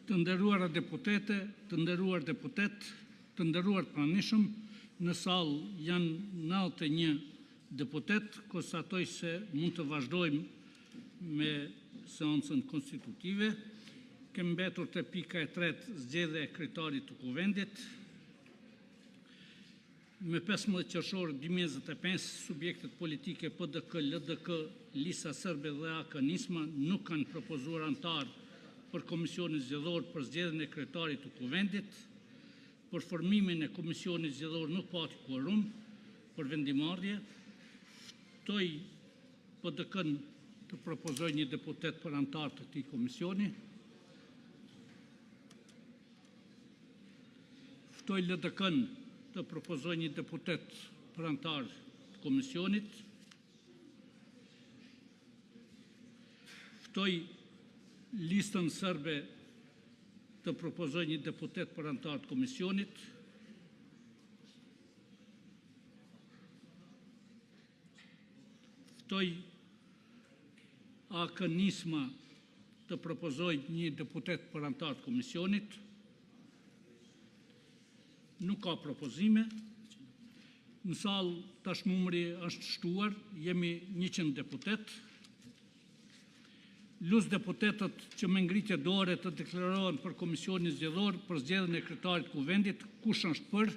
Të nderuara deputete, të nderuar deputet, të nderuar pranishëm, në salë janë 91 deputet, konstatoj se mund të vazhdojmë me seancën konstitutive. Kemi mbetur te pika e 3, zgjedhja e kryetarit të kuvendit. Me 15 qershor 2025, subjektet politike PDK, LDK, Lista Serbe dhe AK-Nisma nuk kanë propozuar antar për Komisionin Zgjedhor për zgjedhjen e kryetarit të kuvendit. Për formimin e Komisionit Zgjedhor nuk pati kvorum për vendimarrje. Ftoj PDK-n të propozoj një deputet për antar të këtij komisioni. Ftoj LDK-n të propozoj një deputet për antar të komisionit. Ftoj Listën Serbe të propozoj një deputet për antar të komisionit. Ftoj AK-Nisma të propozoj një deputet për antar të komisionit. Nuk ka propozime. Në salë tashmumri është shtuar, jemi 100 deputet. Lus deputetët që me ngritje dore të deklarohen për Komisionin Zgjedhor për zgjedhjen e kryetarit të kuvendit, kush është për?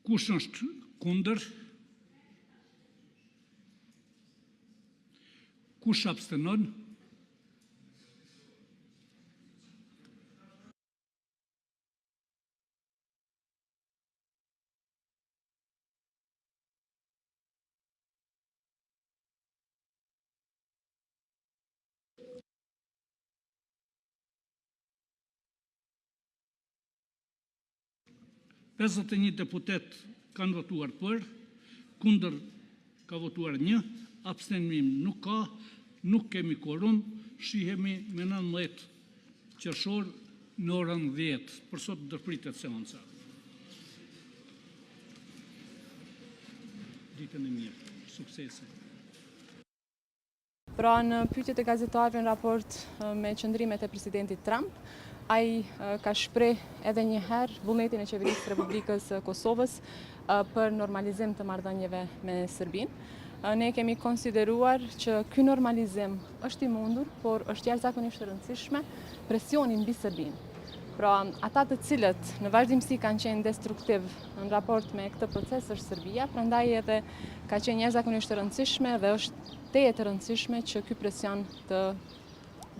Kush është kundër? Kush abstenon? Pesëdhjetë e një deputet kanë votuar për, kundër ka votuar 1, abstenim nuk ka, nuk kemi kvorum, shihemi me 19 qershor në orën 10. Për sot ndërpritet seanca. Ditën e mirë, suksese. Pra në pyetjet e gazetarëve në raport me qëndrimet e presidentit Trump, ai ka shpreh edhe një herë vullnetin e qeverisë Republikës Kosovës për normalizim të marrëdhënieve me Serbinë. Ne kemi konsideruar që ky normalizim është i mundur, por është jashtëzakonisht e rëndësishme presioni mbi Serbinë. Pra, ata të cilët në vazhdimsi kanë qenë destruktiv në raport me këtë proces është Serbia, prandaj edhe ka qenë jashtëzakonisht e rëndësishme dhe është teje e rëndësishme që ky presion të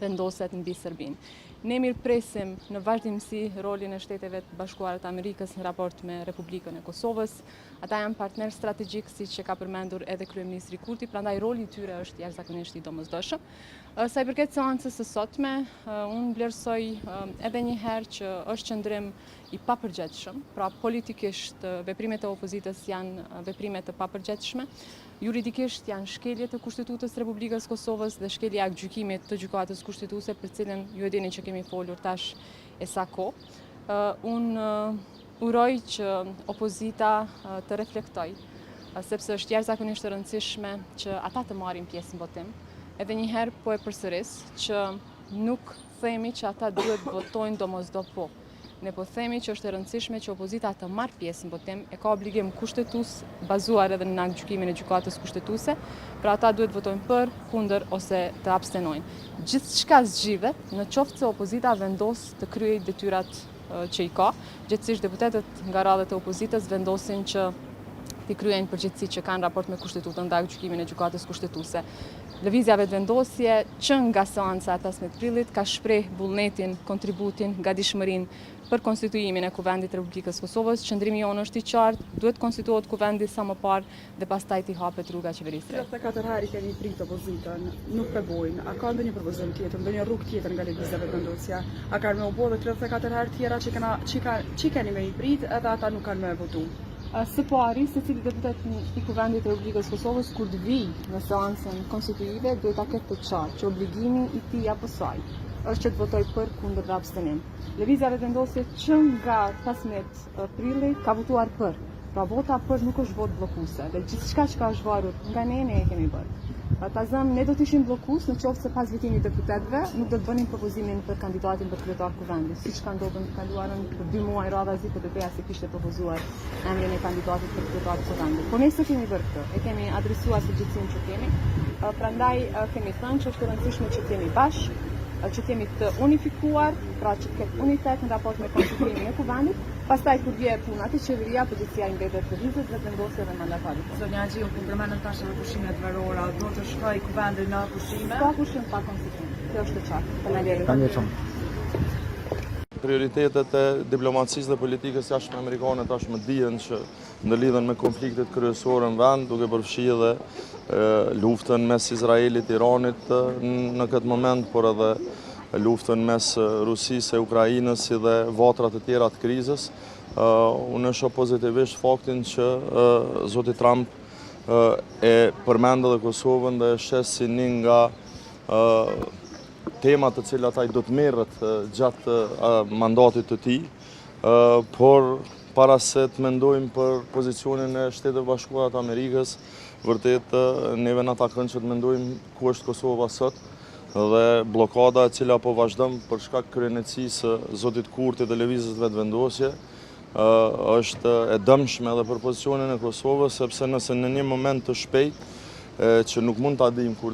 vendoset mbi Serbinë. Ne mirëpresim në vazhdimsi rolin e Shteteve të Bashkuara të Amerikës në raport me Republikën e Kosovës. Ata janë partner strategjik, siç e ka përmendur edhe kryeministri Kurti, prandaj roli i tyre është jashtëzakonisht i domosdoshëm. Sa i përket seancës së sotme, unë vlerësoj edhe një herë që është qëndrim i papërgjegjshëm, pra politikisht veprimet e opozitës janë veprime të papërgjegjshme. Juridikisht janë shkelje të Kushtetutës Republikës Kosovës dhe shkelja e gjykimit të gjykatës kushtetuese, për cilën ju e dini që kemi folur tash e sa kohë. Unë uroj që opozita të reflektoj, sepse është jashtëzakonisht e rëndësishme që ata të marrin pjesë në votim. Edhe një herë po e përsëris që nuk themi që ata duhet votojnë domosdo po. Ne po themi që është e rëndësishme që opozita të marrë pjesë në votim, e ka obligim kushtetues bazuar edhe në gjykimin e gjykatës kushtetuese, pra ata duhet votojnë për, kundër ose të abstenojnë. Gjithçka zgjidhet në qoftë se opozita vendos të kryejë detyrat që i ka, gjithsesi deputetët nga radhët e opozitës vendosin që të kryejnë përgjegjësitë që kanë raport me kushtetutën ndaj gjykimin e gjykatës kushtetuese. Lëvizja vetëvendosje që nga seanca e 15 prillit ka shpreh vullnetin, kontributin, gatishmërinë për konstituimin e Kuvendit të Republikës Kosovës. Qëndrimi jonë është i qartë, duhet konstituohet kuvendi sa më parë dhe pastaj t'i hapet rruga qeverisë. 34 herë keni prit opozitën, nuk prebojnë. A ka ndonjë propozim tjetër, ndonjë rrugë tjetër nga lëvizja vetëvendosja? A ka më u bë 34 herë tjera që keni me i prit edhe ata nuk kanë më votu? Së pari, secili deputet i Kuvendit të Republikës Kosovës kur të vijë në seancën konstituive duhet ta ketë të qartë që obligimi i tij apo saj është që të votoj për, kundër dhe abstenim. Lëvizja Vetëvendosje që nga 15 prilli ka votuar për. Pra vota për nuk është vot bllokuese dhe gjithçka që ka është varur nga ne e kemi bërë. Ta zëm, ne do të ishim bllokues në qoftë se pas vitimit të deputetëve nuk do të bënim propozimin për kandidatin për kryetar kuvendit, siç ka ndodhur në kaluarën për 2 muaj radhazi PDP-ja se kishte propozuar emrin e kandidatit për kryetar kuvendit. Po ne s'e kemi bërë këtë, e kemi adresuar përgjegjësinë që kemi. Prandaj kemi thënë që është e rëndësishme që të jemi bashkë, që të jemi të unifikuar, pra që të ketë unitet në raport me konstituimin e kuvendit. Pastaj kur vje puna te qeveria, përgjegjësia i mbetet të vizit, Vetëvendosje dhe mandatarit. Zonja Gjiu, kur përmendën tash edhe pushimet verore, do të shkoj kuvendi në pushime? Ka pushim pa konsekrencë. Kjo është e qartë. Faleminderit. Prioritetet e diplomacisë dhe politikës jashtme amerikane tashmë dihen që ndërlidhen me konfliktet kryesore në vend, duke përfshirë edhe luftën mes Izraelit e Iranit në këtë moment, por edhe luftën mes Rusisë e Ukrainës si dhe vatrat e tjera të krizës. Unë shoh pozitivisht faktin që zoti Trump e përmend edhe Kosovën dhe e shes si një nga temat të cilat ai do të merret gjatë mandatit të tij, por para se të mendojmë për pozicionin e Shtetit Bashkuar të Amerikës, vërtet neve na takon që të mendojmë ku është Kosova sot dhe blokada e cila po vazhdon për shkak kryenësisë së zotit Kurti dhe lëvizjes Vetëvendosje është e dëmshme edhe për pozicionin e Kosovës, sepse nëse në një moment të shpejt që nuk mund ta dimë kur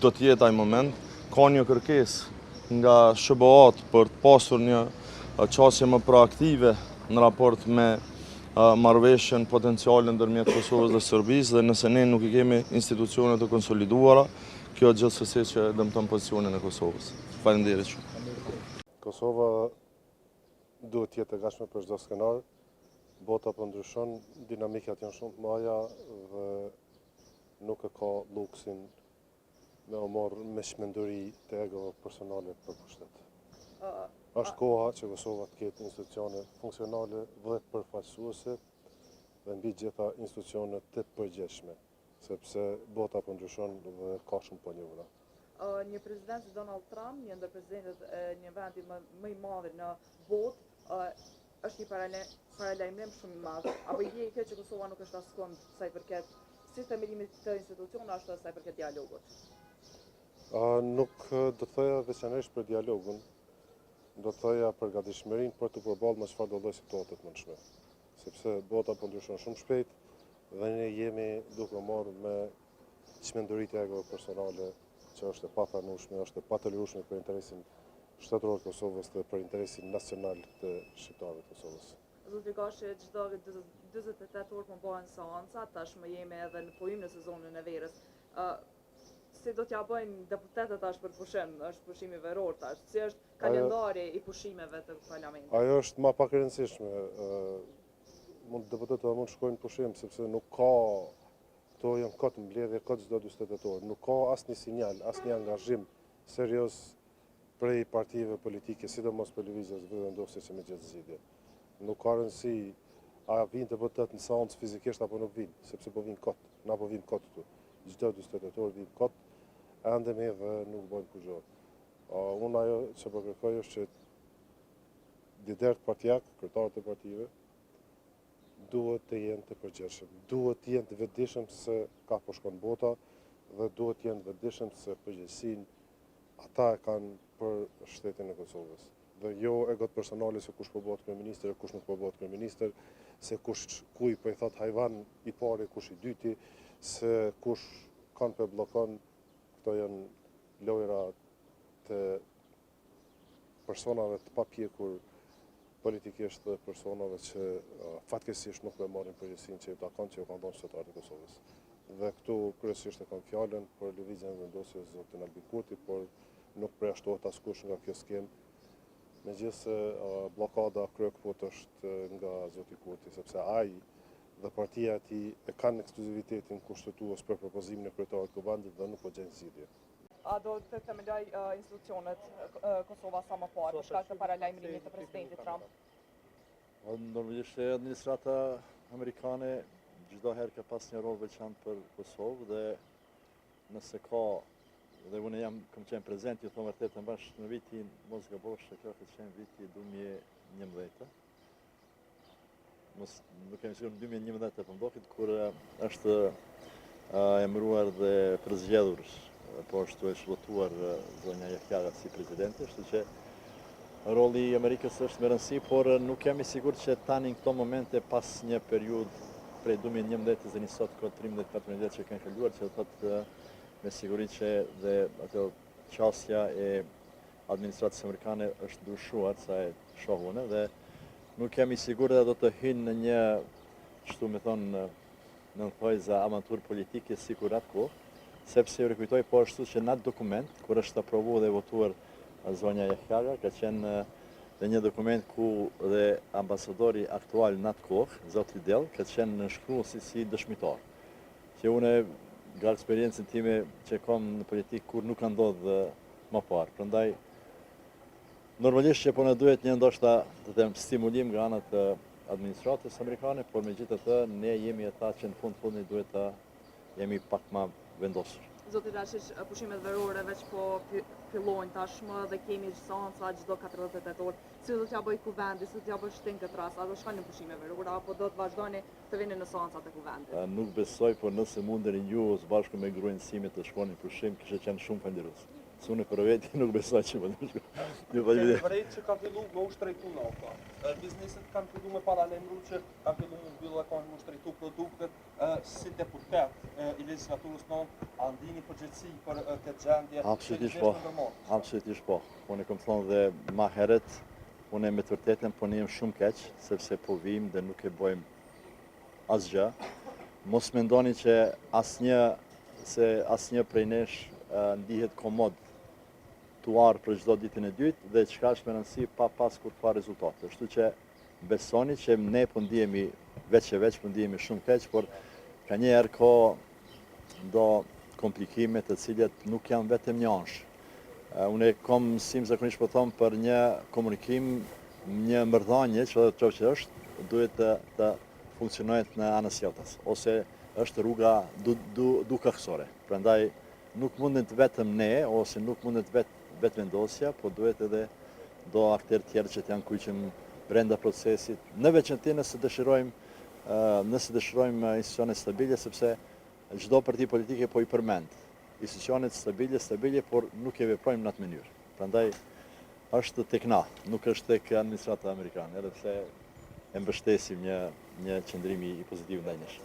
do të jetë ai moment, ka një kërkesë nga SBA-t për të pasur një qasje më proaktive në raport me marrëveshjen potenciale ndërmjet Kosovës dhe Serbisë, dhe nëse ne nuk i kemi institucione të konsoliduara, kjo gjithsesi që dëmton pozicionin e Kosovës. Faleminderit shumë. Kosova duhet të jetë e gatshme për çdo skenar. Bota po ndryshon, dinamikat janë shumë të mëdha dhe nuk e ka luksin me u marrë me shmenduri të egove personale për pushtet. Është koha që Kosova të ketë institucione funksionale dhe përfaqësuese dhe mbi gjitha institucione të përgjithshme, sepse bota po ndryshon dhe ka shumë panjohura. Një president si Donald Trump, një ndër presidentët e një vendi më i madh në botë, është një paralajmërim shumë i madh. Apo i vjen kjo që Kosova nuk është askund sa i përket si themelimit të institucioneve ashtu sa i përket dialogut. Nuk do të thoja veçanërisht për dialogun, do të thoja për gatishmërinë për të përballë me çfarë do lloj situate të mundshme. Sepse bota po ndryshon shumë shpejt dhe ne jemi duke marrë me çmenduritë e egove personale, që është e papranueshme, është e patolerueshme për interesin shtetëror të Kosovës dhe për interesin nacional të shqiptarëve të Kosovës. Zoti Gashi, çdo 48 orë po bëhen seanca, tashmë jemi edhe në pojim në sezonin e verës. Si do t'ja bëjnë deputetët tash për pushim, është pushimi veror tash, si është kalendari i pushimeve të parlamentit? Ajo është më pak e rëndësishme. Deputetët mund të shkojnë pushim sepse nuk ka, këto janë kot mbledhje kot çdo 48 orë, nuk ka asnjë sinjal, asnjë angazhim serioz prej partive politike, sidomos për lëvizjes Vetëvendosje që me gjithë zgjidhje. Nuk ka rëndësi a vinë deputet në seancë fizikisht apo nuk vinë, sepse po vinë kot, na po vinë kot këtu. Çdo 48 orë vinë kot, ende me dhe nuk bojnë kurrë. Unë ajo që po kërkoj është që liderët partijak, kryetarët e partive, duhet të jenë të përgjithshëm, duhet të jenë të vetëdijshëm se ka po shkon bota dhe duhet të jenë të vetëdijshëm se përgjegjësinë ata e kanë për shtetin e Kosovës. Dhe jo egot personale se kush po bëhet kryeminist e kush nuk po bëhet kryeminist, se kush kuj po i thot hajvan i pari, kush i dyti, se kush kanë për blokon. Këto janë lojra të personave të papjekur politikisht dhe personave që fatkesisht nuk me marrin përgjegjësinë që i takon, që i kanë dhënë qytetarët e Kosovës. Dhe këtu kryesisht e kam fjalën për lëvizjen e vendosjes zotin Albin Kurti, por nuk përjashtohet askush nga kjo skemë. Megjithëse blokada kryekuput është nga zoti Kurti, sepse ai dhe partia e tij e kanë ekskluzivitetin kushtetues për propozimin e kryetarit të kuvendit dhe nuk po gjejnë zgjidhje. A do të themeloj institucionet Kosova sa më parë për shkak të paralajmërimit të presidentit Trump? Normalisht administrata amerikane çdo herë ka pas një rol veçantë për Kosovë dhe nëse ka dhe unë kam qenë prezent, ju thonë vërtet në bashkë në vitin, mos gabosh, se kjo ka qenë viti 2011. Nuk kemi sigur në 2011 për mdokit, kur është emëruar dhe përzgjedhur, po është e shlotuar zonja Jahjaga si presidente, shtu që roli i Amerikës është me rëndësi, por nuk kemi sigur që tani në këto momente pas një periud prej 2011 dhe një sot këtë 13-14 vjetë që kanë kaluar, që thotë me siguri që dhe ato qasja e administratës amerikane është ndryshuar, sa e shohune, dhe nuk kemi sigur dhe do të hynë në një, qëtu me thonë, në thojza avantur politike si kur atë kohë, sepse ju rekujtoj po ashtu që në atë dokument, kur është aprovu dhe votuar zonja Jahjaga, ka qenë dhe një dokument ku dhe ambasadori aktual në atë kohë, Zoti Del, ka qenë në shkruar si dëshmitar. Që une, nga eksperiencën time që kom në politikë, kur nuk ka ndodhë më parë. Prandaj, normalisht që po në duhet një ndoshta të them stimulim nga anët administratës amerikane, por me gjithë të ne jemi ata që në fundin duhet të jemi pak ma vendosur. Zoti Raqiq, pushimet verore veç po fillojnë tashmë dhe kemi seanca çdo 48 orë. Si do t'ja bëj kuvendi, si do t'ja bëj shtin këtë rast, a do shkoni në pushime verore apo do të vazhdoni të vini në seancat e kuvendit? Nuk besoj, por nëse mundeni ju së bashku me gruajnë Simit të shkoni në pushim, kishte qenë shumë falënderues. Unë për veti nuk besoj që më të shkoj. Vërejt që ka fillu me ushtrejtu nafta. Bizneset kanë fillu me paralajmëruar që ka fillu me mbyll dhe kanë ushtrejtu produktet. Si deputet i legislaturës tonë, a ndini përgjegjësi për këtë gjendje? Absolutisht po. Absolutisht po. Unë kam thonë dhe ma herët, unë me të vërtetën po ne jam shumë keq, sepse po vim dhe nuk e bëjmë asgjë. Mos mendoni që asnjë prej nesh ndihet komod tuar për çdo ditën e dytë dhe çka është me rëndësi pa pas kur fa rezultate. Kështu që besoni që ne po ndihemi veç po ndihemi shumë keq, por ka një herë do komplikime të cilat nuk janë vetëm një ansh. Unë kam mësim zakonisht po them për një komunikim, një marrëdhënie që është, duhet të funksionojë në anës jeltës, ose është rruga dukaksore. Prandaj nuk mundet vetëm ne, ose nuk mundet vetë vendosja, po duhet edhe do akterë tjerë që të janë kuqëm brenda procesit. Në veçanti nëse dëshirojmë institucione stabile, sepse çdo parti politike po i përmend institucionet stabile, por nuk e veprojmë në atë mënyrë. Prandaj është tek na, nuk është tek administrata amerikane, edhe pse e mbështesim një qëndrim i pozitiv ndaj nesh.